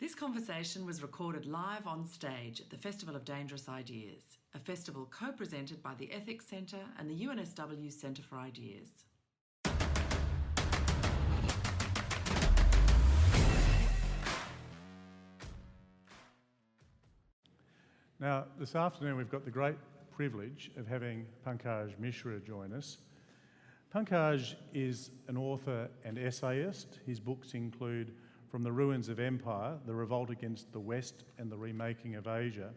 This conversation was recorded live on stage at the Festival of Dangerous Ideas, a festival co-presented by the Ethics Centre and the UNSW Centre for Ideas. Now, this afternoon we've got the great privilege of having Pankaj Mishra join us. Pankaj is an author and essayist. His books include From the Ruins of Empire, The Revolt Against the West and the Remaking of Asia.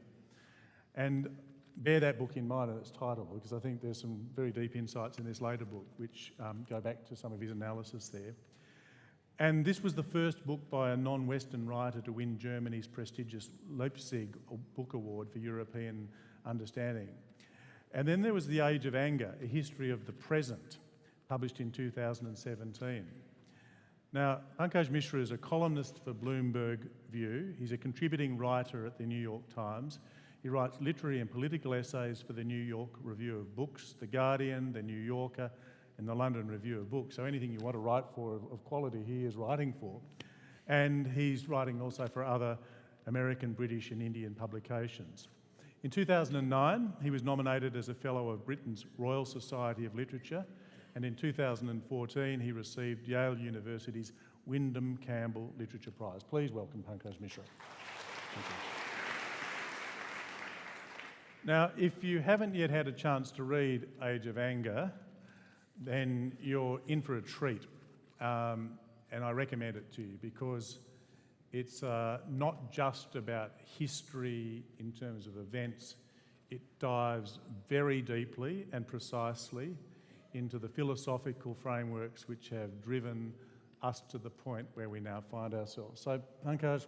And bear that book in mind and its title, because I think there's some very deep insights in this later book which go back to some of his analysis there. And this was the first book by a non-Western writer to win Germany's prestigious Leipzig Book Award for European Understanding. And then there was The Age of Anger, A History of the Present, published in 2017. Now, Pankaj Mishra is a columnist for Bloomberg View. He's a contributing writer at the New York Times. He writes literary and political essays for the New York Review of Books, The Guardian, The New Yorker, and the London Review of Books. So anything you want to write for of quality, he is writing for. And he's writing also for other American, British and Indian publications. In 2009, he was nominated as a Fellow of Britain's Royal Society of Literature, and in 2014, he received Yale University's Wyndham Campbell Literature Prize. Please welcome Pankaj Mishra. Thank you. Now, if you haven't yet had a chance to read Age of Anger, then you're in for a treat, and I recommend it to you because it's not just about history in terms of events. It dives very deeply and precisely into the philosophical frameworks which have driven us to the point where we now find ourselves. So, Pankaj,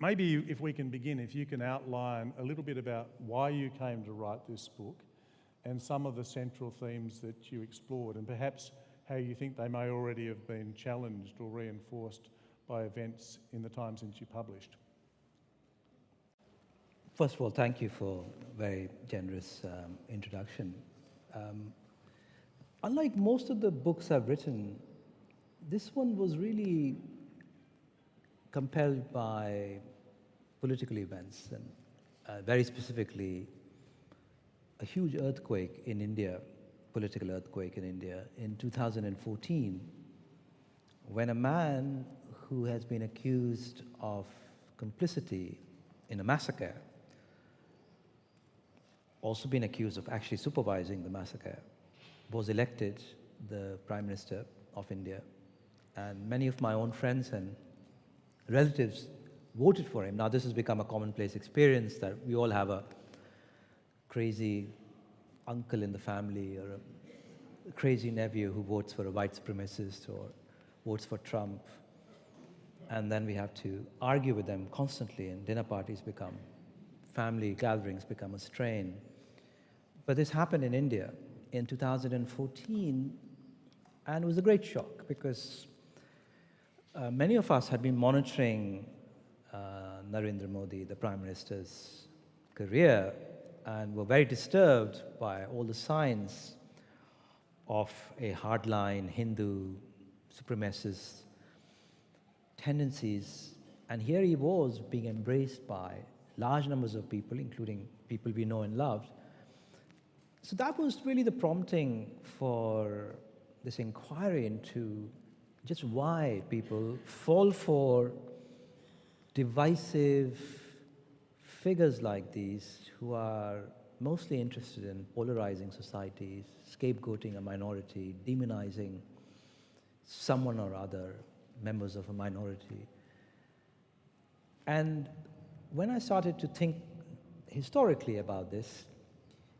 maybe if we can begin, if you can outline a little bit about why you came to write this book and some of the central themes that you explored, and perhaps how you think they may already have been challenged or reinforced by events in the time since you published. First of all, thank you for a very generous introduction. Unlike most of the books I've written, this one was really compelled by political events, and very specifically a huge earthquake in India, political earthquake in India in 2014, when a man who has been accused of complicity in a massacre, also been accused of actually supervising the massacre, was elected the Prime Minister of India. And many of my own friends and relatives voted for him. Now, this has become a commonplace experience that we all have a crazy uncle in the family or a crazy nephew who votes for a white supremacist or votes for Trump. And then we have to argue with them constantly, and dinner parties become, family gatherings become a strain. But this happened in India in 2014, and it was a great shock because many of us had been monitoring Narendra Modi, the Prime Minister's career, and were very disturbed by all the signs of a hardline Hindu supremacist tendencies. And here he was being embraced by large numbers of people, including people we know and loved. So that was really the prompting for this inquiry into just why people fall for divisive figures like these who are mostly interested in polarizing societies, scapegoating a minority, demonizing someone or other, members of a minority. And when I started to think historically about this,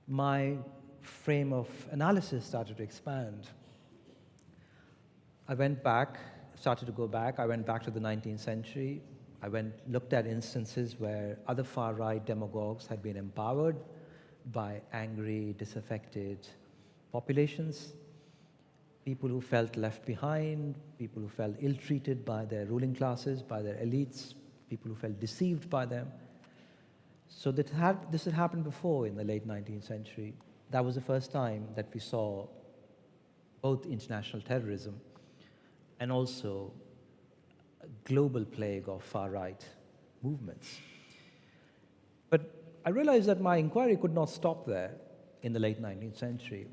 my frame of analysis started to expand. I went back, started to go back. I went back to the 19th century. I looked at instances where other far-right demagogues had been empowered by angry, disaffected populations, people who felt left behind, people who felt ill-treated by their ruling classes, by their elites, people who felt deceived by them. So this had happened before in the late 19th century. That was the first time that we saw both international terrorism and also global plague of far-right movements. But I realized that my inquiry could not stop there in the late 19th century,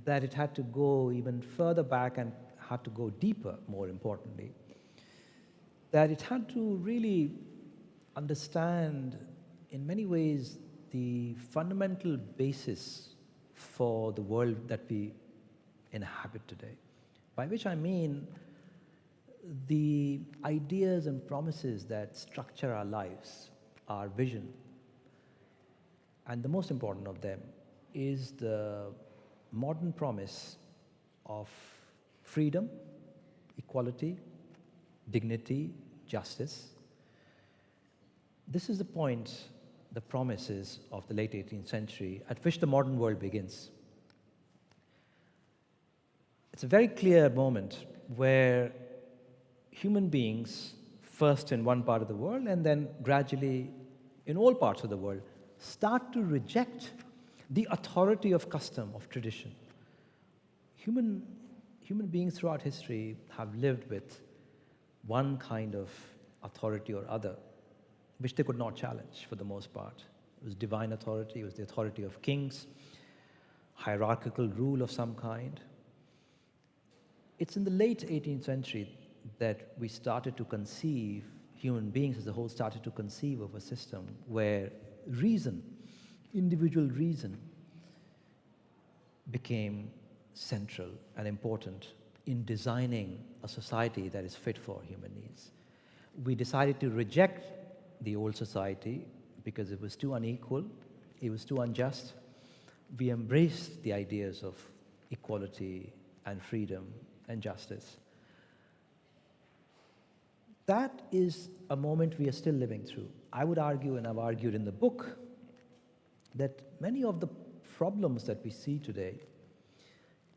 that it had to go even further back and had to go deeper, more importantly, that it had to really understand, in many ways, the fundamental basis for the world that we inhabit today. By which I mean the ideas and promises that structure our lives, our vision. And the most important of them is the modern promise of freedom, equality, dignity, justice. This is the point, the promises of the late 18th century at which the modern world begins. It's a very clear moment where human beings, first in one part of the world and then gradually in all parts of the world, start to reject the authority of custom, of tradition. Human beings throughout history have lived with one kind of authority or other, which they could not challenge for the most part. It was divine authority, it was the authority of kings, hierarchical rule of some kind. It's in the late 18th century that we started to conceive, human beings as a whole started to conceive of a system where reason, individual reason, became central and important in designing a society that is fit for human needs. We decided to reject the old society because it was too unequal, it was too unjust. We embraced the ideas of equality and freedom and justice. That is a moment we are still living through. I would argue, and I've argued in the book, that many of the problems that we see today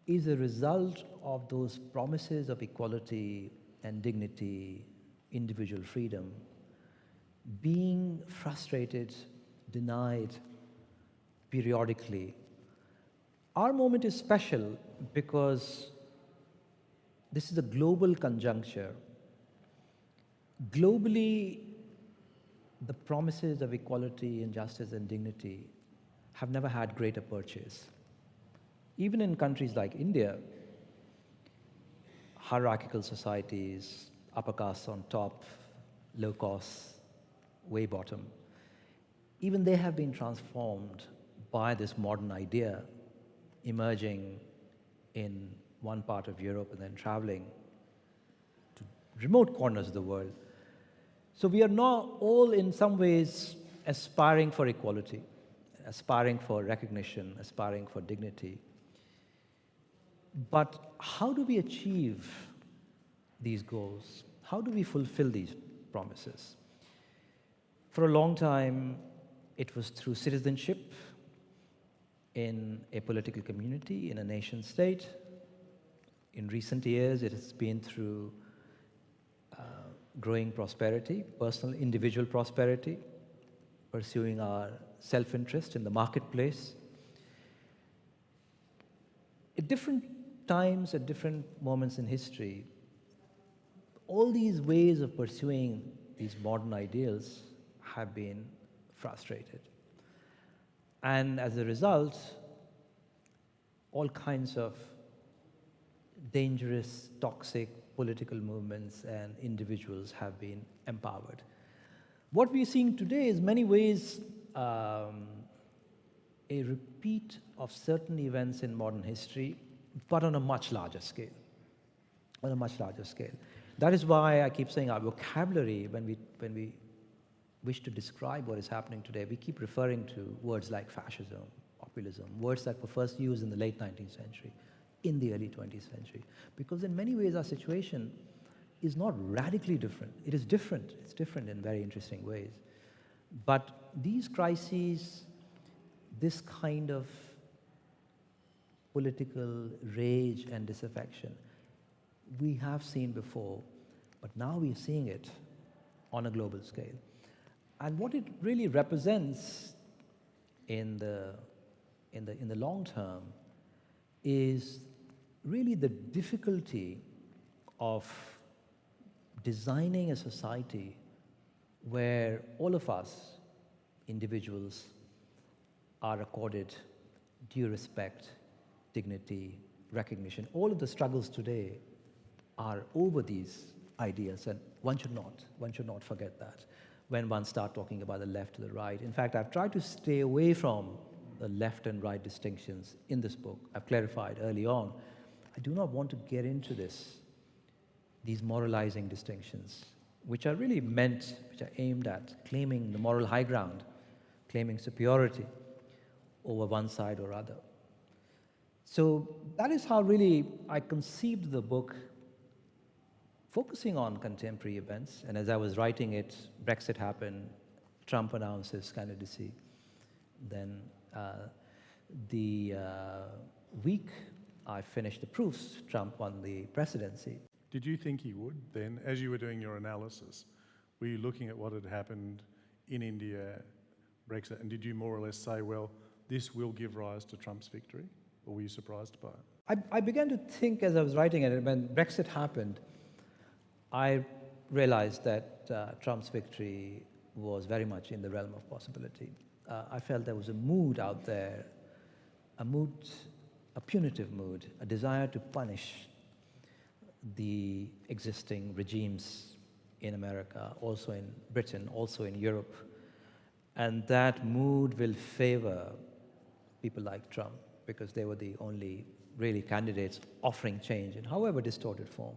is a result of those promises of equality and dignity, individual freedom, being frustrated, denied periodically. Our moment is special because this is a global conjuncture. Globally, the promises of equality and justice and dignity have never had greater purchase. Even in countries like India, hierarchical societies, upper castes on top, low castes, way bottom, even they have been transformed by this modern idea emerging in one part of Europe and then traveling to remote corners of the world. So we are now all in some ways aspiring for equality, aspiring for recognition, aspiring for dignity. But how do we achieve these goals? How do we fulfill these promises? For a long time, it was through citizenship in a political community, in a nation state. In recent years, it has been through growing prosperity, personal, individual prosperity, pursuing our self-interest in the marketplace. At different times, at different moments in history, all these ways of pursuing these modern ideals have been frustrated. And as a result, all kinds of dangerous, toxic political movements and individuals have been empowered. What we're seeing today is many ways a repeat of certain events in modern history, but on a much larger scale. On a much larger scale. That is why I keep saying our vocabulary, when we wish to describe what is happening today, we keep referring to words like fascism, populism, words that were first used in the late 19th century, in the early 20th century. Because in many ways our situation is not radically different. It is different. It's different in very interesting ways. But these crises, this kind of political rage and disaffection, we have seen before, but now we're seeing it on a global scale. And what it really represents in the long term is really the difficulty of designing a society where all of us, individuals, are accorded due respect, dignity, recognition. All of the struggles today are over these ideas, and one should not forget that when one starts talking about the left or the right. In fact, I've tried to stay away from the left and right distinctions in this book. I've clarified early on, I do not want to get into these moralizing distinctions, which are really which are aimed at claiming the moral high ground, claiming superiority over one side or other. So that is how really I conceived the book, focusing on contemporary events. And as I was writing it, Brexit happened, Trump announced his candidacy. Then the week I finished the proofs, Trump won the presidency. Did you think he would then, as you were doing your analysis? Were you looking at what had happened in India, Brexit, and did you more or less say, well, this will give rise to Trump's victory? Or were you surprised by it? I began to think as I was writing it, when Brexit happened, I realized that Trump's victory was very much in the realm of possibility. I felt there was a mood out there, a punitive mood, a desire to punish the existing regimes in America, also in Britain, also in Europe. And that mood will favor people like Trump because they were the only really candidates offering change in however distorted form.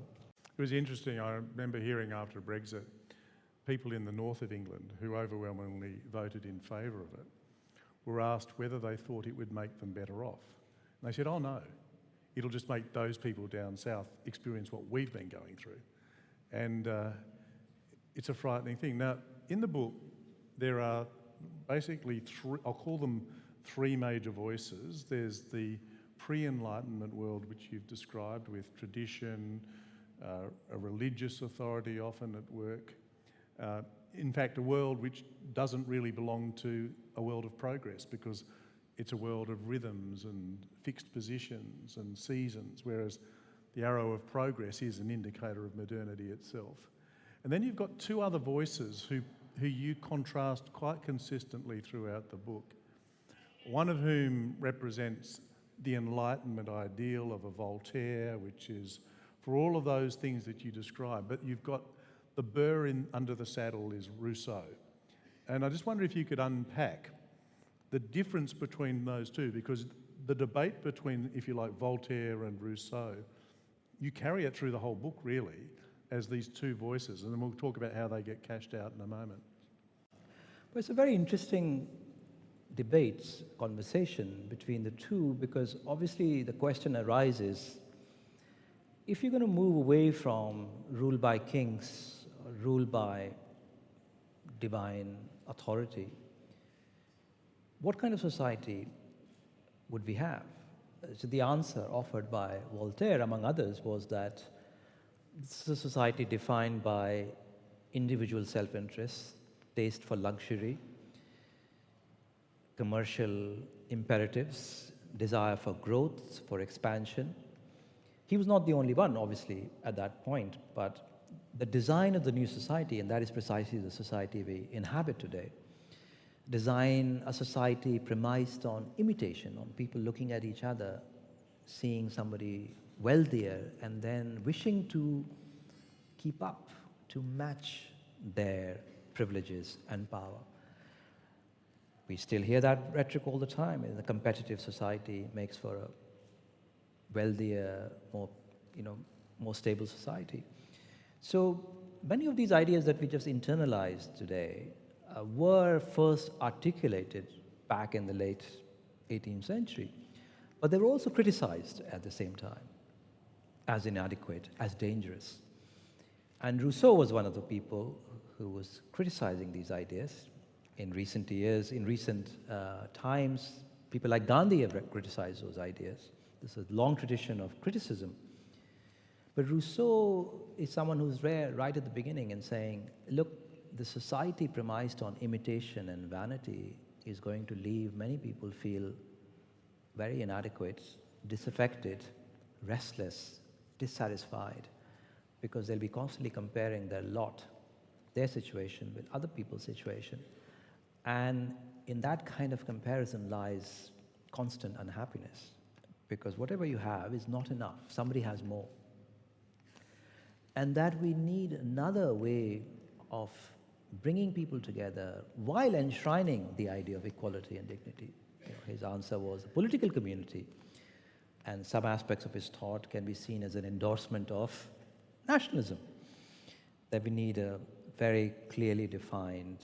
It was interesting. I remember hearing after Brexit, people in the north of England who overwhelmingly voted in favour of it were asked whether they thought it would make them better off. And they said, oh no, it'll just make those people down south experience what we've been going through. And it's a frightening thing. Now, in the book, there are basically I'll call them three major voices. There's the pre-Enlightenment world, which you've described with tradition, a religious authority often at work. In fact, a world which doesn't really belong to a world of progress because it's a world of rhythms and fixed positions and seasons, whereas the arrow of progress is an indicator of modernity itself. And then you've got two other voices who you contrast quite consistently throughout the book, one of whom represents the Enlightenment ideal of a Voltaire, which is for all of those things that you describe, but you've got the burr under the saddle is Rousseau. And I just wonder if you could unpack the difference between those two, because the debate between, if you like, Voltaire and Rousseau, you carry it through the whole book, really, as these two voices, and then we'll talk about how they get cashed out in a moment. Well, it's a very interesting debate, conversation between the two, because obviously the question arises, if you're going to move away from rule by kings, or rule by divine authority, what kind of society would we have? So the answer offered by Voltaire, among others, was that this is a society defined by individual self-interest, taste for luxury, commercial imperatives, desire for growth, for expansion. He was not the only one, obviously, at that point, but the design of the new society, and that is precisely the society we inhabit today, design a society premised on imitation, on people looking at each other, seeing somebody wealthier, and then wishing to keep up, to match their privileges and power. We still hear that rhetoric all the time. The competitive society makes for a wealthier, more stable society. So many of these ideas that we just internalized today were first articulated back in the late 18th century, but they were also criticized at the same time as inadequate, as dangerous. And Rousseau was one of the people who was criticizing these ideas. In recent years, in recent times, people like Gandhi have criticized those ideas. There's a long tradition of criticism. But Rousseau is someone who's right at the beginning and saying, look, the society premised on imitation and vanity is going to leave many people feel very inadequate, disaffected, restless, dissatisfied, because they'll be constantly comparing their lot, their situation, with other people's situation. And in that kind of comparison lies constant unhappiness, because whatever you have is not enough. Somebody has more. And that we need another way of bringing people together while enshrining the idea of equality and dignity. His answer was the political community, and some aspects of his thought can be seen as an endorsement of nationalism, that we need a very clearly defined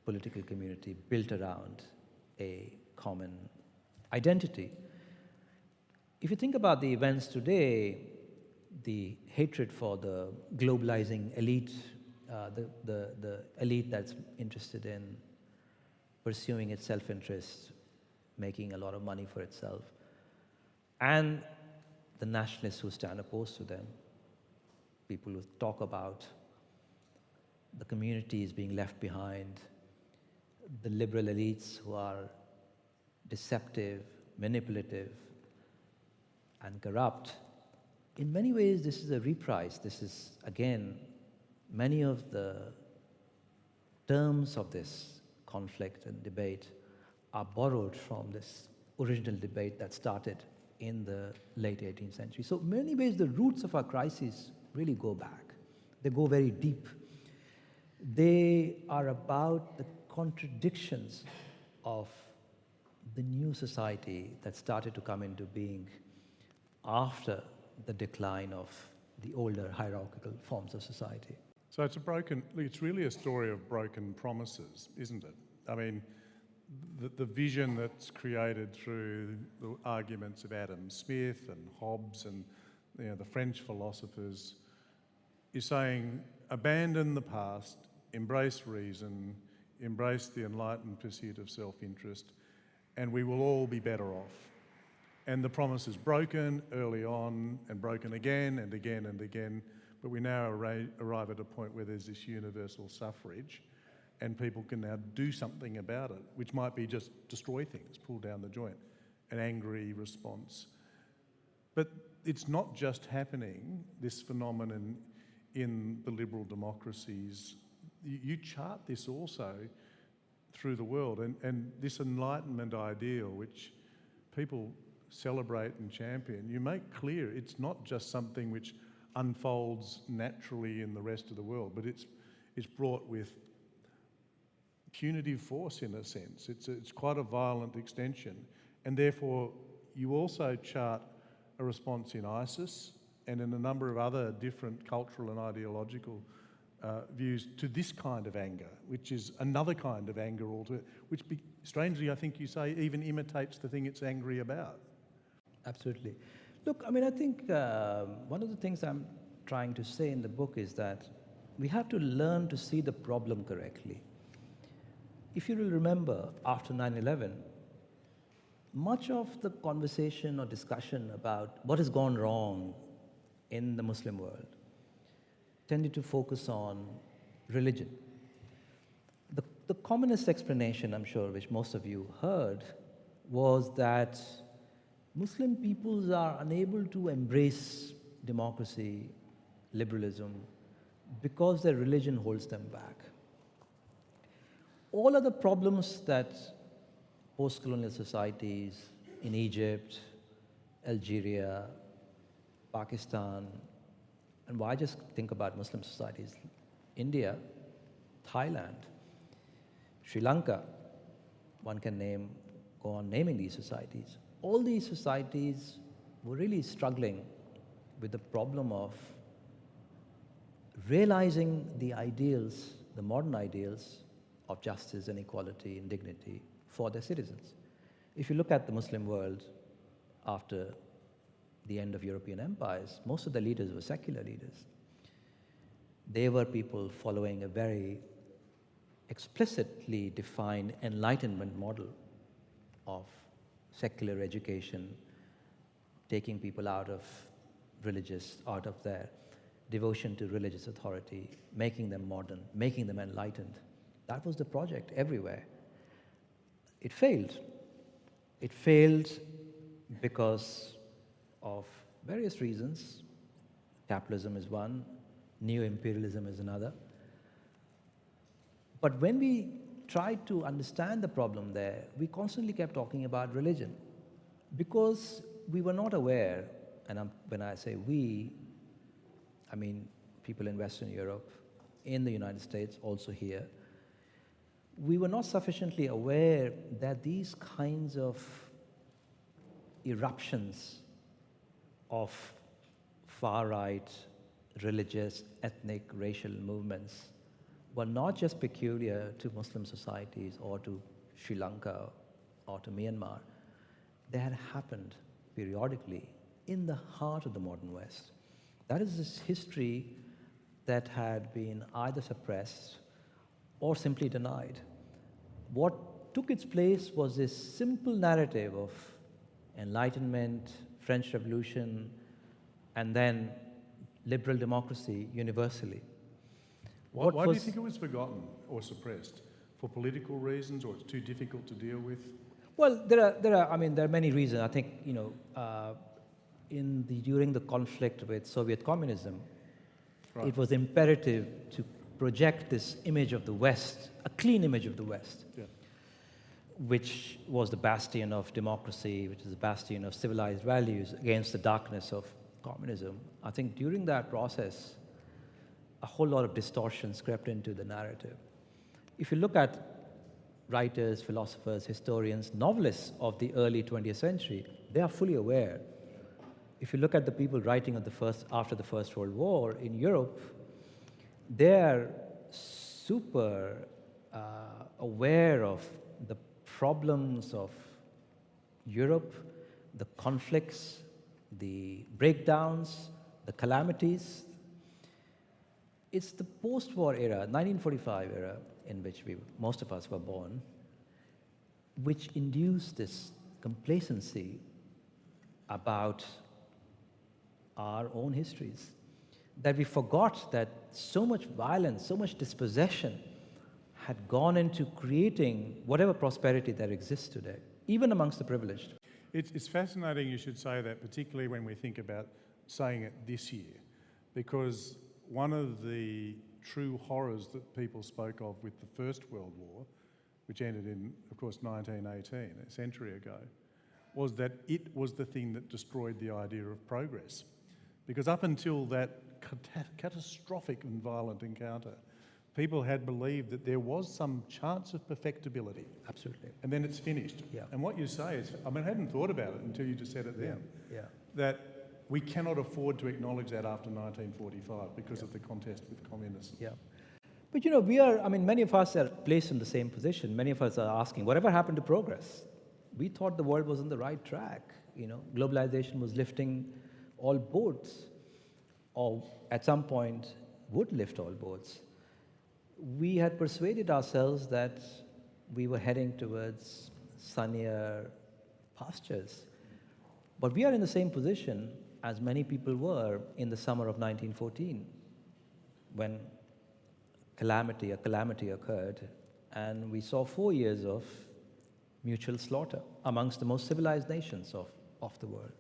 political community built around a common identity. If you think about the events today, the hatred for the globalizing elite, the elite that's interested in pursuing its self-interest, making a lot of money for itself, and the nationalists who stand opposed to them, people who talk about the communities being left behind, the liberal elites who are deceptive, manipulative, and corrupt. In many ways, this is a reprise. This is, again, many of the terms of this conflict and debate are borrowed from this original debate that started in the late 18th century. So in many ways, the roots of our crises really go back. They go very deep. They are about the contradictions of the new society that started to come into being after the decline of the older hierarchical forms of society. So it's really a story of broken promises, isn't it? I mean, the vision that's created through the arguments of Adam Smith and Hobbes and the French philosophers is saying, abandon the past, embrace reason, embrace the enlightened pursuit of self-interest, and we will all be better off. And the promise is broken early on and broken again and again and again, but we now arrive at a point where there's this universal suffrage and people can now do something about it, which might be just destroy things, pull down the joint, an angry response. But it's not just happening, this phenomenon, in the liberal democracies. You chart this also through the world, and this Enlightenment ideal, which people celebrate and champion, you make clear it's not just something which unfolds naturally in the rest of the world, but it's brought with punitive force in a sense. It's quite a violent extension, and therefore you also chart a response in ISIS and in a number of other different cultural and ideological views to this kind of anger, which is another kind of anger altogether, which strangely I think you say even imitates the thing it's angry about. Absolutely. Look, I mean, I think one of the things I'm trying to say in the book is that we have to learn to see the problem correctly. If you will remember, after 9/11, much of the conversation or discussion about what has gone wrong in the Muslim world tended to focus on religion. The commonest explanation, I'm sure, which most of you heard, was that Muslim peoples are unable to embrace democracy, liberalism, because their religion holds them back. All of the problems that post-colonial societies in Egypt, Algeria, Pakistan, and why just think about Muslim societies, India, Thailand, Sri Lanka, one can go on naming these societies. All these societies were really struggling with the problem of realizing the ideals, the modern ideals of justice and equality and dignity for their citizens. If you look at the Muslim world after the end of European empires, most of the leaders were secular leaders. They were people following a very explicitly defined Enlightenment model of secular education, taking people out of their devotion to religious authority, making them modern, making them enlightened. That was the project everywhere. It failed. It failed because of various reasons. Capitalism is one, Neo-imperialism is another. But when we tried to understand the problem there, we constantly kept talking about religion because we were not aware, and when I say we, I mean people in Western Europe, in the United States, also here, we were not sufficiently aware that these kinds of eruptions of far-right, religious, ethnic, racial movements were not just peculiar to Muslim societies or to Sri Lanka or to Myanmar. They had happened periodically in the heart of the modern West. That is this history that had been either suppressed or simply denied. What took its place was this simple narrative of Enlightenment, French Revolution, and then liberal democracy universally. Why do you think it was forgotten or suppressed? For political reasons, or it's too difficult to deal with? Well, there are many reasons. I think, during the conflict with Soviet communism, Right. it was imperative to project this image of the West, a clean image of the West, Yeah. which was the bastion of democracy, which is the bastion of civilized values against the darkness of communism. I think during that process, a whole lot of distortions crept into the narrative. If you look at writers, philosophers, historians, novelists of the early 20th century, they are fully aware. If you look at the people writing after the First World War in Europe, they're super aware of the problems of Europe, the conflicts, the breakdowns, the calamities. It's the post-war era, 1945 era, in which most of us were born, which induced this complacency about our own histories, that we forgot that so much violence, so much dispossession had gone into creating whatever prosperity that exists today, even amongst the privileged. It's fascinating you should say that, particularly when we think about saying it this year, because one of the true horrors that people spoke of with the First World War, which ended in, of course, 1918, a century ago, was that it was the thing that destroyed the idea of progress. Because up until that catastrophic and violent encounter, people had believed that there was some chance of perfectibility. Absolutely. And then it's finished. Yeah. And what you say is, I hadn't thought about it until you just said it then, Yeah. that we cannot afford to acknowledge that after 1945 because of the contest with communism. Yeah. But many of us are placed in the same position. Many of us are asking, whatever happened to progress? We thought the world was on the right track. Globalization was lifting all boats, or at some point would lift all boats. We had persuaded ourselves that we were heading towards sunnier pastures. But we are in the same position as many people were in the summer of 1914, when a calamity occurred, and we saw 4 years of mutual slaughter amongst the most civilized nations of the world.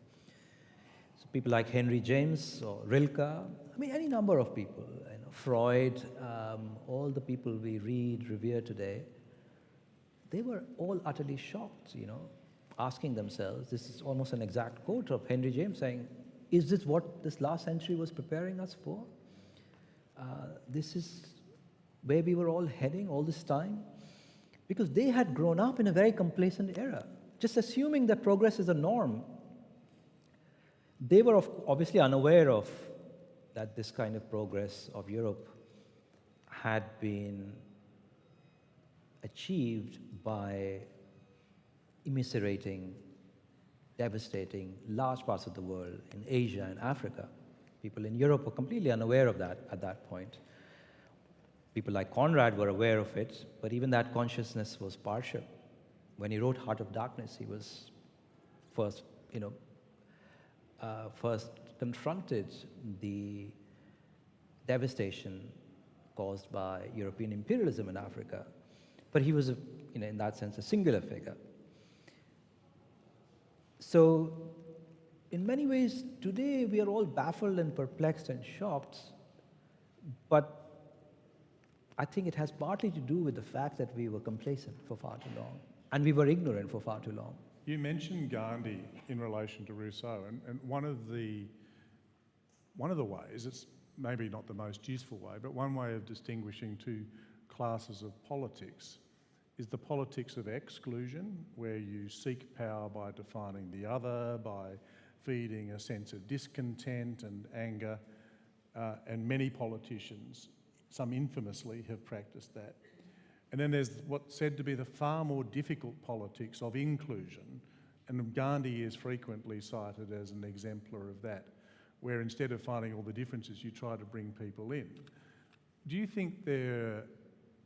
So people like Henry James or Rilke, any number of people, Freud, all the people we revere today, they were all utterly shocked, asking themselves, this is almost an exact quote of Henry James saying, is this what this last century was preparing us for? This is where we were all heading all this time? Because they had grown up in a very complacent era, just assuming that progress is a norm. They were obviously unaware of that this kind of progress of Europe had been achieved by immiserating, devastating large parts of the world in Asia and Africa. People in Europe were completely unaware of that at that point. People like Conrad were aware of it, but even that consciousness was partial. When he wrote Heart of Darkness, he was first confronted the devastation caused by European imperialism in Africa. But he was, in that sense, a singular figure. So, in many ways, today we are all baffled and perplexed and shocked But I think it has partly to do with the fact that we were complacent for far too long, and we were ignorant for far too long. You mentioned Gandhi in relation to Rousseau, and one of the ways, it's maybe not the most useful way, but one way of distinguishing two classes of politics is the politics of exclusion, where you seek power by defining the other, by feeding a sense of discontent and anger, and many politicians, some infamously, have practiced that. And then there's what's said to be the far more difficult politics of inclusion, and Gandhi is frequently cited as an exemplar of that, where instead of finding all the differences, you try to bring people in. Do you think there,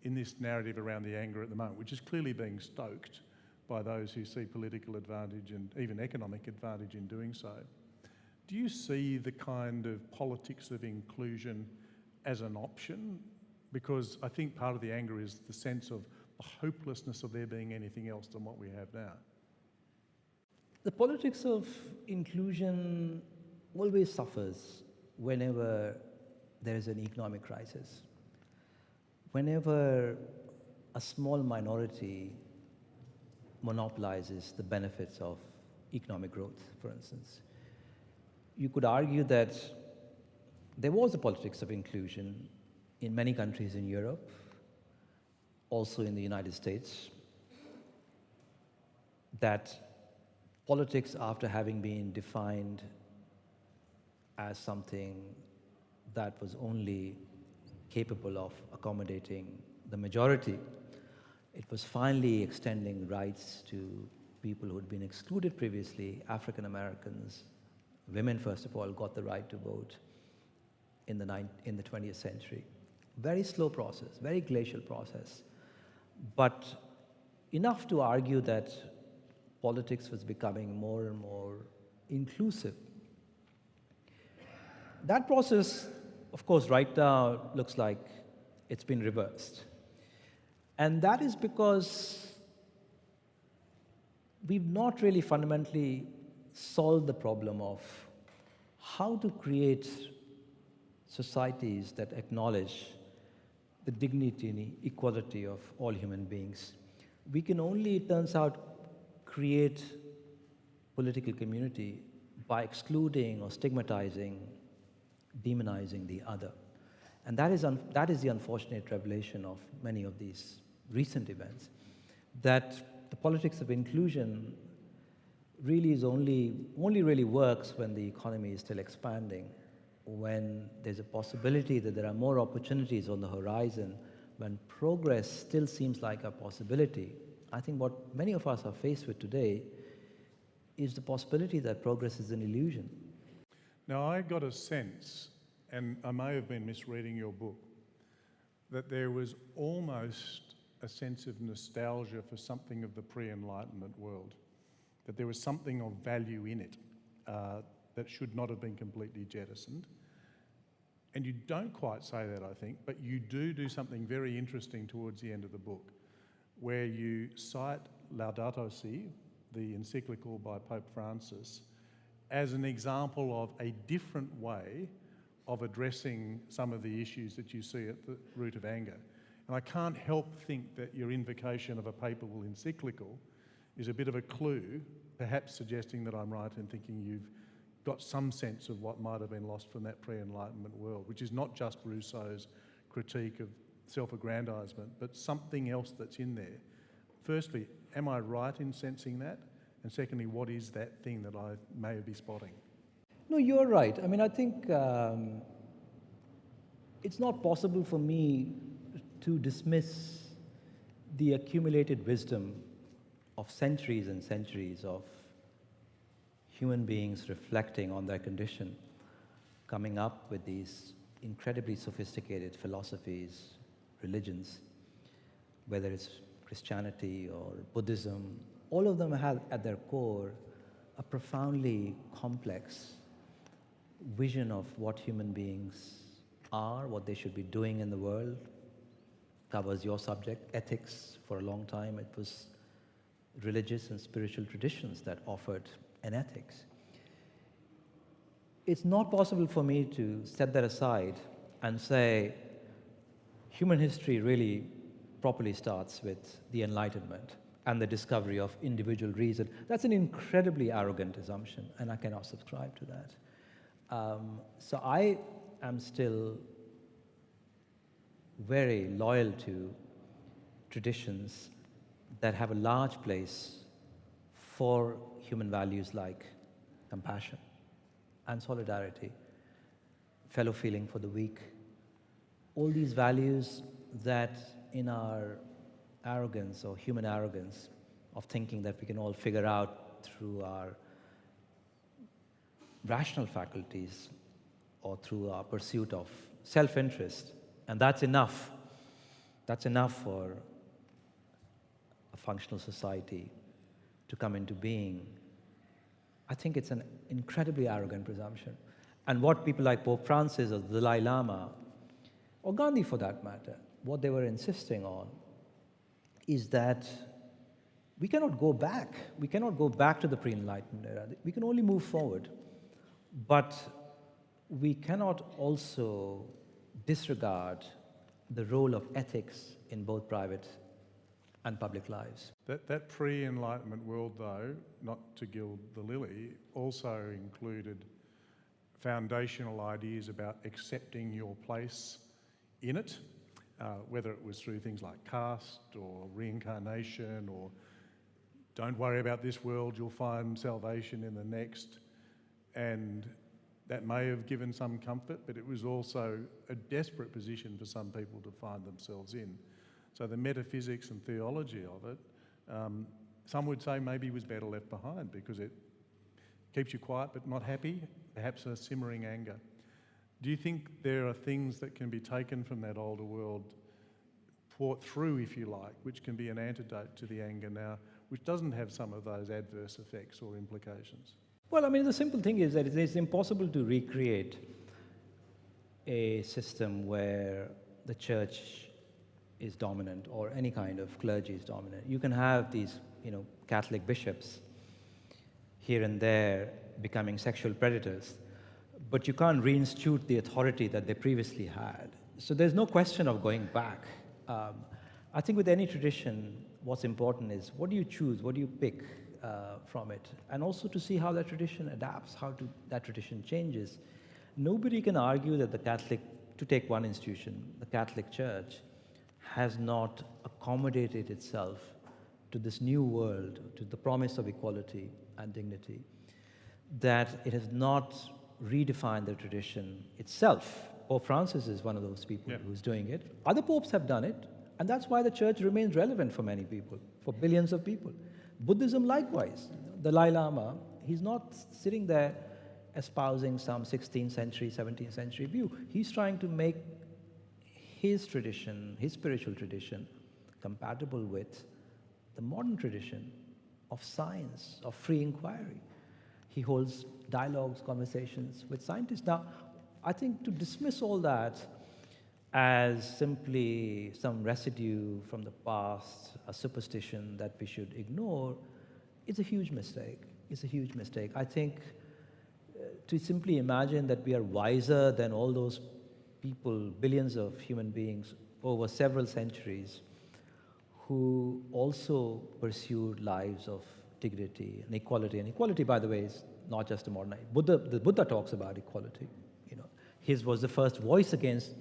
in this narrative around the anger at the moment, which is clearly being stoked by those who see political advantage and even economic advantage in doing so, do you see the kind of politics of inclusion as an option? Because I think part of the anger is the sense of the hopelessness of there being anything else than what we have now. The politics of inclusion always suffers whenever there is an economic crisis. Whenever a small minority monopolizes the benefits of economic growth, for instance. You could argue that there was a politics of inclusion in many countries in Europe, also in the United States, that politics, after having been defined as something that was only capable of accommodating the majority, it was finally extending rights to people who had been excluded previously. African Americans, women first of all, got the right to vote in the 20th century. Very slow process, very glacial process, but enough to argue that politics was becoming more and more inclusive. That process, of course, right now looks like it's been reversed. And that is because we've not really fundamentally solved the problem of how to create societies that acknowledge the dignity and equality of all human beings. We can only, it turns out, create political community by excluding or stigmatizing, demonizing the other. And that is the unfortunate revelation of many of these recent events, that the politics of inclusion really is only really works when the economy is still expanding, when there's a possibility that there are more opportunities on the horizon, when progress still seems like a possibility. I think what many of us are faced with today is the possibility that progress is an illusion. Now, I got a sense, and I may have been misreading your book, that there was almost a sense of nostalgia for something of the pre-Enlightenment world, that there was something of value in it that should not have been completely jettisoned. And you don't quite say that, I think, but you do something very interesting towards the end of the book, where you cite Laudato Si, the encyclical by Pope Francis, as an example of a different way of addressing some of the issues that you see at the root of anger. And I can't help think that your invocation of a papal encyclical is a bit of a clue, perhaps suggesting that I'm right in thinking you've got some sense of what might have been lost from that pre-Enlightenment world, which is not just Rousseau's critique of self-aggrandizement, but something else that's in there. Firstly, am I right in sensing that? And secondly, what is that thing that I may be spotting? No, you're right. I mean, I think it's not possible for me to dismiss the accumulated wisdom of centuries and centuries of human beings reflecting on their condition, coming up with these incredibly sophisticated philosophies, religions, whether it's Christianity or Buddhism. All of them have at their core a profoundly complex vision of what human beings are, what they should be doing in the world. Covers your subject, ethics. For a long time it was religious and spiritual traditions that offered an ethics. It's not possible for me to set that aside and say human history really properly starts with the Enlightenment and the discovery of individual reason. That's an incredibly arrogant assumption, and I cannot subscribe to that. So I am still very loyal to traditions that have a large place for human values like compassion and solidarity, fellow feeling for the weak. All these values that in our arrogance or human arrogance of thinking that we can all figure out through our rational faculties or through our pursuit of self-interest, and that's enough. That's enough for a functional society to come into being. I think it's an incredibly arrogant presumption. And what people like Pope Francis or the Dalai Lama, or Gandhi for that matter, what they were insisting on is that we cannot go back. We cannot go back to the pre-Enlightenment era. We can only move forward. But we cannot also disregard the role of ethics in both private and public lives. That pre-Enlightenment world, though, not to gild the lily, also included foundational ideas about accepting your place in it, whether it was through things like caste or reincarnation or don't worry about this world, you'll find salvation in the next. And that may have given some comfort, but it was also a desperate position for some people to find themselves in. So the metaphysics and theology of it, some would say maybe was better left behind because it keeps you quiet but not happy, perhaps a simmering anger. Do you think there are things that can be taken from that older world, brought through, if you like, which can be an antidote to the anger now, which doesn't have some of those adverse effects or implications? Well, I mean, the simple thing is that it's impossible to recreate a system where the church is dominant or any kind of clergy is dominant. You can have these, Catholic bishops here and there becoming sexual predators, but you can't reinstitute the authority that they previously had. So there's no question of going back. I think with any tradition, what's important is what do you choose, what do you pick from it, and also to see how that tradition adapts, that tradition changes. Nobody can argue that to take one institution, the Catholic Church, has not accommodated itself to this new world, to the promise of equality and dignity, that it has not redefined the tradition itself. Pope Francis is one of those people who's doing it. Other popes have done it, and that's why the church remains relevant for many people, for billions of people. Buddhism likewise. The Dalai Lama, he's not sitting there espousing some 16th century, 17th century view. He's trying to make his tradition, his spiritual tradition, compatible with the modern tradition of science, of free inquiry. He holds dialogues, conversations with scientists. Now, I think to dismiss all that as simply some residue from the past, a superstition that we should ignore, is a huge mistake. It's a huge mistake. I think to simply imagine that we are wiser than all those people, billions of human beings over several centuries who also pursued lives of dignity and equality. And equality, by the way, is not just a modern idea. The Buddha talks about equality. His was the first voice against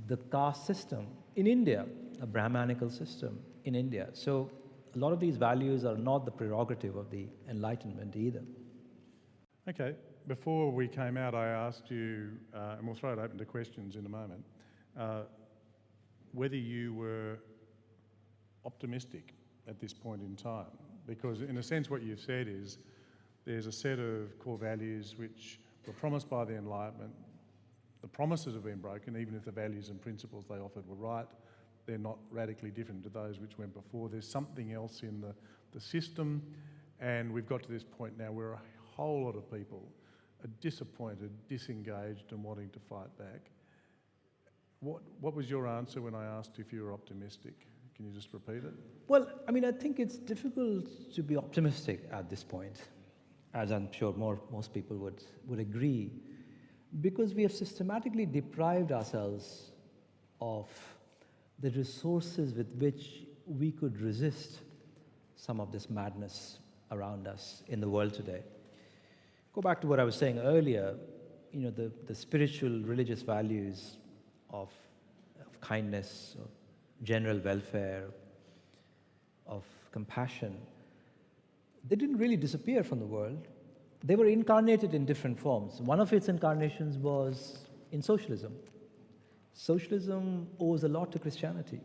the caste system in India, a Brahmanical system in India. So a lot of these values are not the prerogative of the Enlightenment either. Okay, before we came out, I asked you, and we'll throw it open to questions in a moment, whether you were optimistic at this point in time. Because in a sense what you've said is there's a set of core values which were promised by the Enlightenment. The promises have been broken, even if the values and principles they offered were right. They're not radically different to those which went before. There's something else in the system, and we've got to this point now where a whole lot of people are disappointed, disengaged, and wanting to fight back. What was your answer when I asked if you were optimistic? Can you just repeat it? Well, I mean, I think it's difficult to be optimistic at this point, as I'm sure most people would agree. Because we have systematically deprived ourselves of the resources with which we could resist some of this madness around us in the world today. Go back to what I was saying earlier, the spiritual, religious values of kindness, of general welfare, of compassion, they didn't really disappear from the world. They were incarnated in different forms. One of its incarnations was in socialism. Socialism owes a lot to Christianity.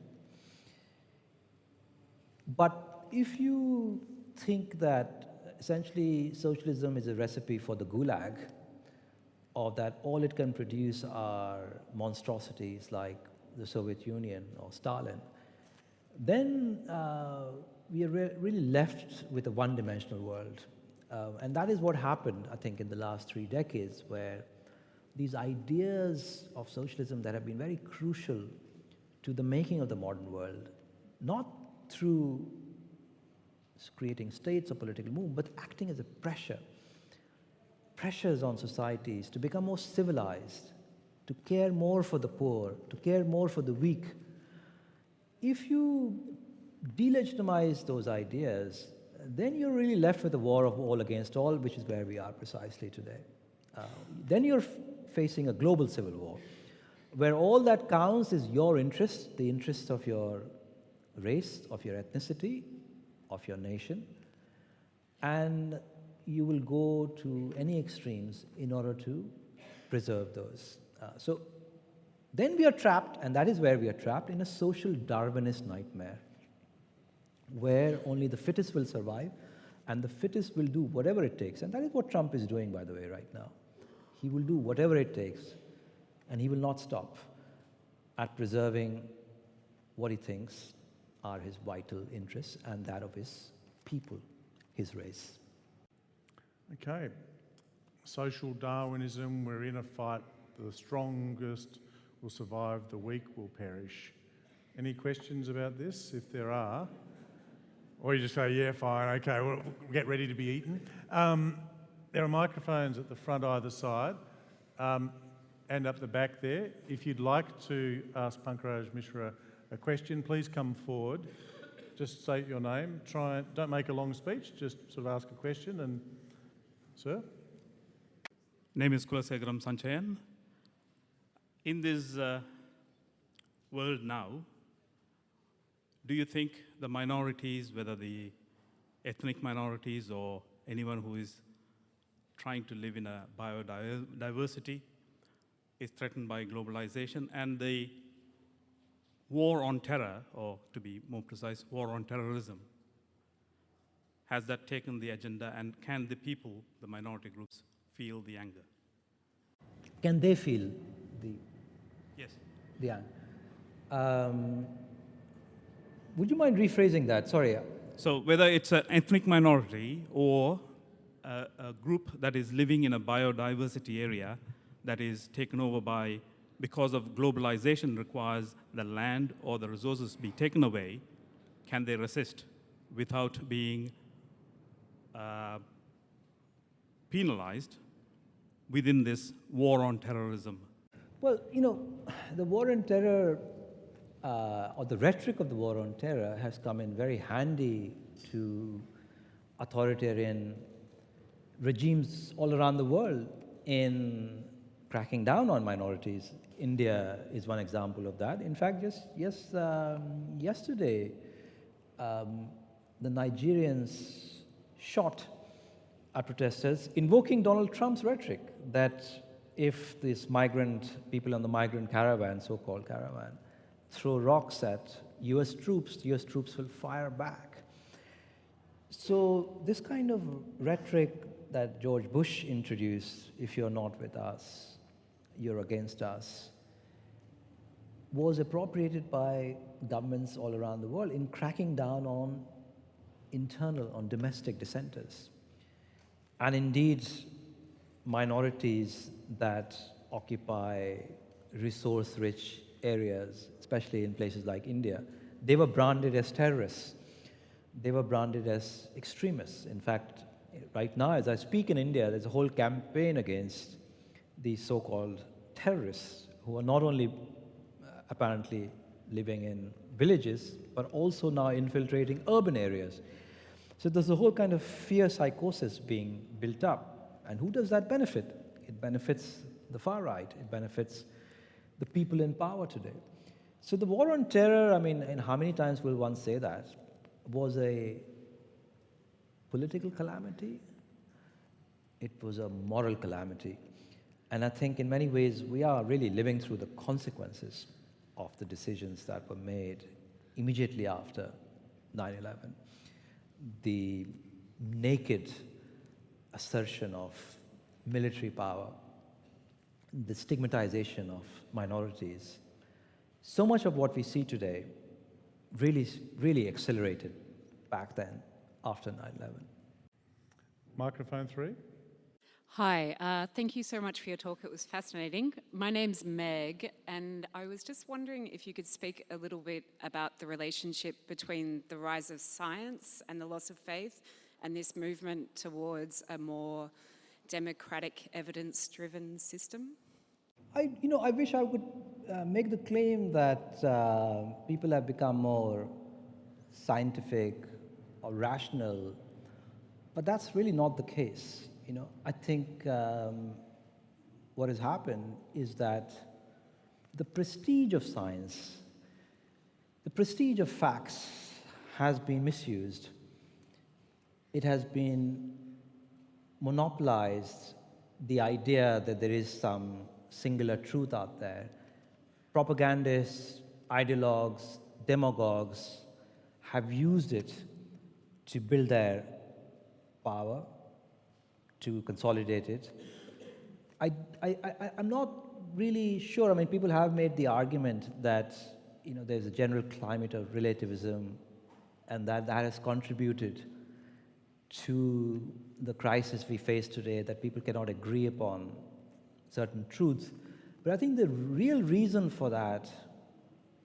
But if you think that essentially socialism is a recipe for the gulag, or that all it can produce are monstrosities like the Soviet Union or Stalin, then we are really left with a one-dimensional world. And that is what happened, I think, in the last 3 decades, where these ideas of socialism that have been very crucial to the making of the modern world, not through creating states or political movement, but acting as a pressures on societies to become more civilized, to care more for the poor, to care more for the weak. If you delegitimize those ideas, then you're really left with a war of all against all, which is where we are precisely today. Then you're facing a global civil war, where all that counts is your interest, the interests of your race, of your ethnicity, of your nation, and you will go to any extremes in order to preserve those. So then we are trapped, and that is where we are trapped, in a social Darwinist nightmare, where only the fittest will survive, and the fittest will do whatever it takes. And that is what Trump is doing, by the way, right now. He will do whatever it takes, and he will not stop at preserving what he thinks are his vital interests and that of his people, his race. Okay. Social Darwinism, we're in a fight. The strongest will survive, the weak will perish. Any questions about this? If there are, or you just say, yeah, fine, okay, we'll get ready to be eaten. There are microphones at the front either side and up the back there. If you'd like to ask Pankaj Mishra a question, please come forward. Just state your name. Don't make a long speech, just sort of ask a question. And sir? Name is Kulasegaram Sanchayan. In this world now, do you think the minorities, whether the ethnic minorities or anyone who is trying to live in a biodiversity, is threatened by globalization and the war on terror, or to be more precise, war on terrorism? Has that taken the agenda, and can the people, the minority groups, feel the anger? Can they feel the anger? Would you mind rephrasing that? Sorry. So whether it's an ethnic minority or a group that is living in a biodiversity area that is taken over by, because of globalization requires the land or the resources be taken away, can they resist without being penalized within this war on terrorism? Well, the war on terror, or the rhetoric of the war on terror, has come in very handy to authoritarian regimes all around the world in cracking down on minorities. India is one example of that. In fact, just yesterday, the Nigerians shot at protesters, invoking Donald Trump's rhetoric that if these people on the migrant caravan, so-called caravan, throw rocks at US troops will fire back. So this kind of rhetoric that George Bush introduced, if you're not with us, you're against us, was appropriated by governments all around the world in cracking down on domestic dissenters. And indeed, minorities that occupy resource-rich areas, especially in places like India, they were branded as terrorists. They were branded as extremists. In fact, right now, as I speak in India, there's a whole campaign against these so-called terrorists who are not only apparently living in villages, but also now infiltrating urban areas. So there's a whole kind of fear psychosis being built up. And who does that benefit? It benefits the far right. It benefits the people in power today. So the war on terror, I mean, and how many times will one say that, was a political calamity. It was a moral calamity. And I think in many ways we are really living through the consequences of the decisions that were made immediately after 9/11. The naked assertion of military power, the stigmatization of minorities. So much of what we see today really accelerated back then after 9/11. Microphone 3. Hi, thank you so much for your talk. It was fascinating. My name's Meg, and I was just wondering if you could speak a little bit about the relationship between the rise of science and the loss of faith and this movement towards a more democratic, evidence-driven system. I wish I could make the claim that people have become more scientific or rational, but that's really not the case. I think what has happened is that the prestige of science, the prestige of facts has been misused. It has been monopolized, the idea that there is some singular truth out there. Propagandists, ideologues, demagogues have used it to build their power, to consolidate it. I'm not really sure. I mean, people have made the argument that there's a general climate of relativism, and that has contributed to the crisis we face today, that people cannot agree upon certain truths. But I think the real reason for that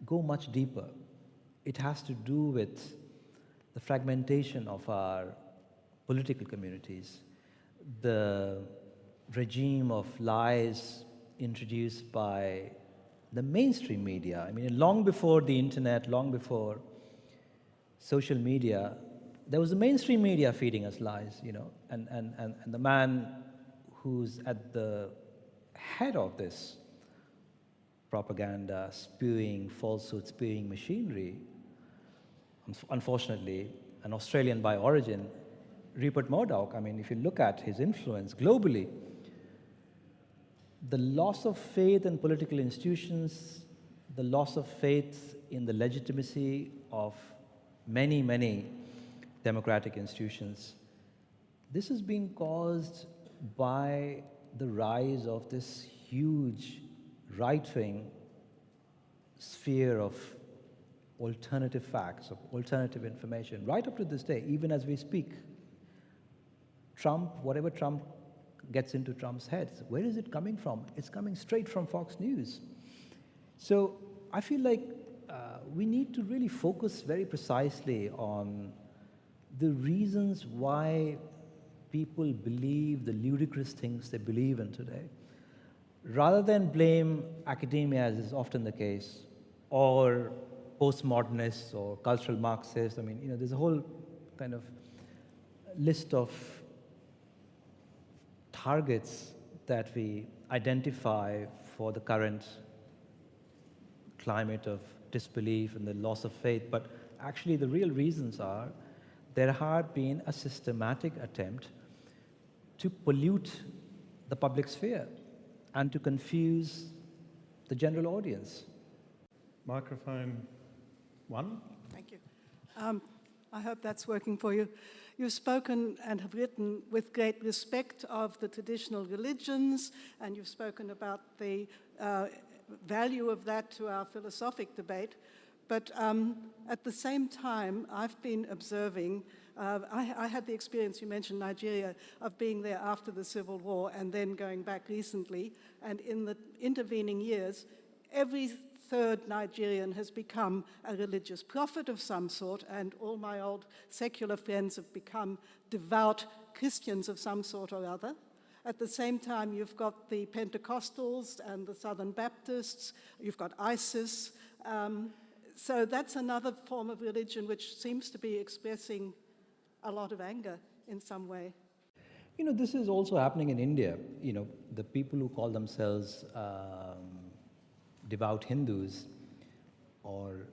go much deeper. It has to do with the fragmentation of our political communities, the regime of lies introduced by the mainstream media. I mean, long before the internet, long before social media, there was the mainstream media feeding us lies, and the man who's at the head of this propaganda, spewing falsehood, spewing machinery, unfortunately, an Australian by origin, Rupert Murdoch. I mean, if you look at his influence globally, the loss of faith in political institutions, the loss of faith in the legitimacy of many, many democratic institutions, this has been caused by the rise of this huge right-wing sphere of alternative facts, of alternative information, right up to this day, even as we speak. Trump, whatever Trump gets into Trump's head, where is it coming from? It's coming straight from Fox News. So I feel like we need to really focus very precisely on the reasons why people believe the ludicrous things they believe in today, rather than blame academia, as is often the case, or postmodernists or cultural Marxists. I mean, there's a whole kind of list of targets that we identify for the current climate of disbelief and the loss of faith. But actually, the real reasons are there had been a systematic attempt to pollute the public sphere and to confuse the general audience. Microphone 1. Thank you. I hope that's working for you. You've spoken and have written with great respect of the traditional religions, and you've spoken about the value of that to our philosophic debate. But at the same time, I've been observing, I had the experience, you mentioned Nigeria, of being there after the Civil War and then going back recently. And in the intervening years, every third Nigerian has become a religious prophet of some sort, and all my old secular friends have become devout Christians of some sort or other. At the same time, you've got the Pentecostals and the Southern Baptists, you've got ISIS. So that's another form of religion which seems to be expressing a lot of anger in some way. You know, this is also happening in India. You know, the people who call themselves devout Hindus or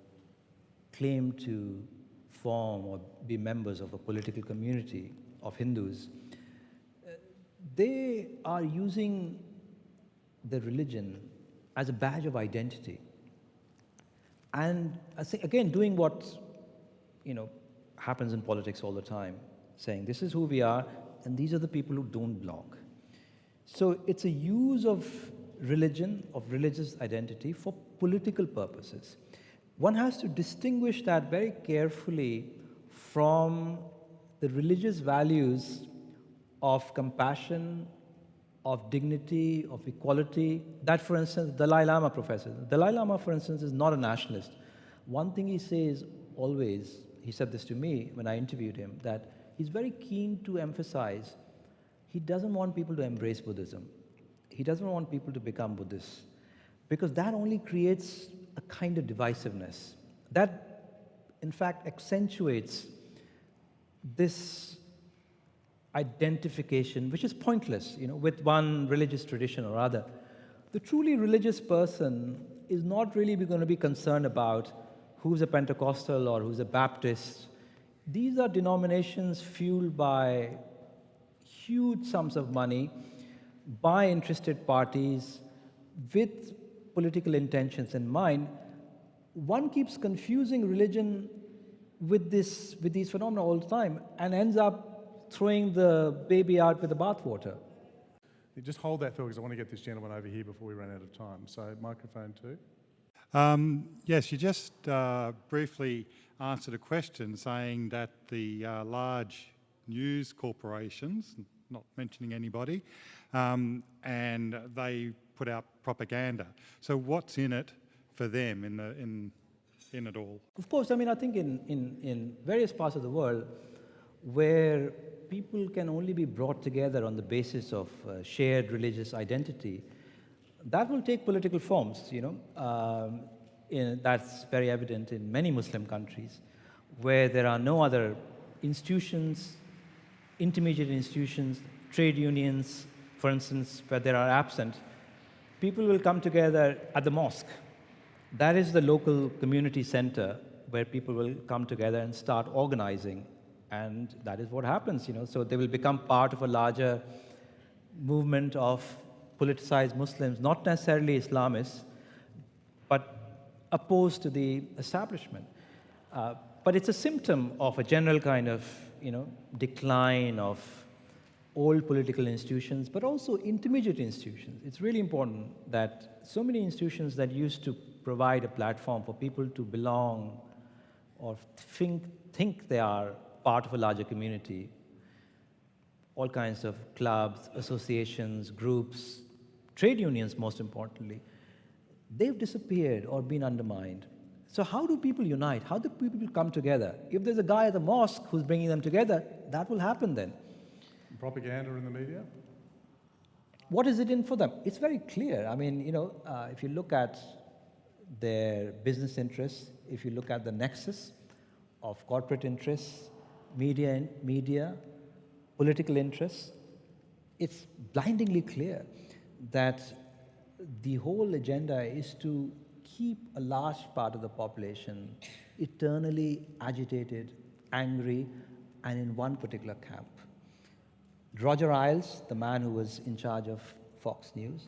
claim to form or be members of a political community of Hindus, they are using the religion as a badge of identity. And I think, again, doing what, you know, happens in politics all the time, saying this is who we are and these are the people who don't belong. So it's a use of religion, of religious identity for political purposes. One has to distinguish that very carefully from the religious values of compassion, of dignity, of equality, that, for instance, Dalai Lama professes. Dalai Lama, for instance, is not a nationalist. One thing he says always, he said this to me when I interviewed him, that he's very keen to emphasize he doesn't want people to embrace Buddhism. He doesn't want people to become Buddhists, because that only creates a kind of divisiveness. That, in fact, accentuates this identification, which is pointless, you know, with one religious tradition or other. The truly religious person is not really going to be concerned about who's a Pentecostal or who's a Baptist. These are denominations fueled by huge sums of money, by interested parties, with political intentions in mind. One keeps confusing religion with these phenomena all the time and ends up throwing the baby out with the bathwater. Just hold that thought, because I want to get this gentleman over here before we run out of time. So, microphone 2. Yes, you just briefly answered a question saying that the large news corporations, not mentioning anybody, and they put out propaganda. So what's in it for them in it all? Of course, I mean, I think in various parts of the world where people can only be brought together on the basis of shared religious identity, that will take political forms, you know. That's very evident in many Muslim countries where there are no other institutions, intermediate institutions, trade unions, for instance, where there are absent. People will come together at the mosque. That is the local community center where people will come together and start organizing. And that is what happens, you know. So they will become part of a larger movement of politicized Muslims, not necessarily Islamists, but opposed to the establishment. But it's a symptom of a general kind of, you know, decline of old political institutions, but also intermediate institutions. It's really important that so many institutions that used to provide a platform for people to belong or think they are part of a larger community, all kinds of clubs, associations, groups, trade unions most importantly, they've disappeared or been undermined. So how do people unite? How do people come together? If there's a guy at the mosque who's bringing them together, that will happen then. Propaganda in the media? What is it in for them? It's very clear. I mean, you know, if you look at their business interests, if you look at the nexus of corporate interests, media, political interests, it's blindingly clear that the whole agenda is to keep a large part of the population eternally agitated, angry, and in one particular camp. Roger Ailes, the man who was in charge of Fox News,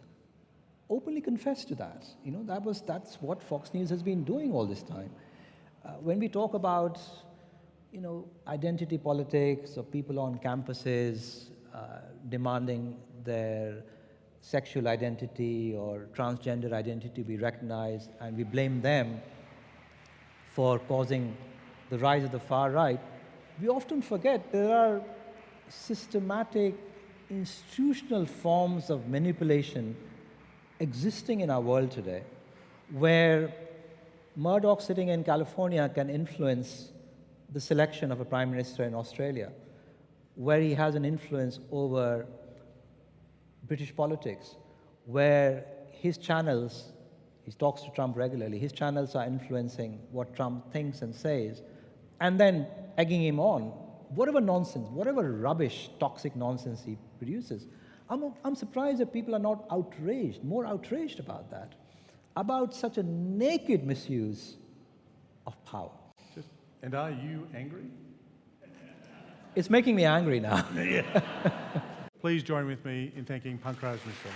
openly confessed to that. You know, that's what Fox News has been doing all this time. When we talk about, you know, identity politics or people on campuses demanding their sexual identity or transgender identity be recognized, and we blame them for causing the rise of the far right, we often forget there are systematic institutional forms of manipulation existing in our world today, where Murdoch sitting in California can influence the selection of a prime minister in Australia, where he has an influence over British politics, where his channels, he talks to Trump regularly, his channels are influencing what Trump thinks and says, and then egging him on, whatever nonsense, whatever rubbish, toxic nonsense he produces. I'm surprised that people are not outraged, more outraged about that, about such a naked misuse of power. And are you angry? It's making me angry now. Please join with me in thanking Pankaj Mishra.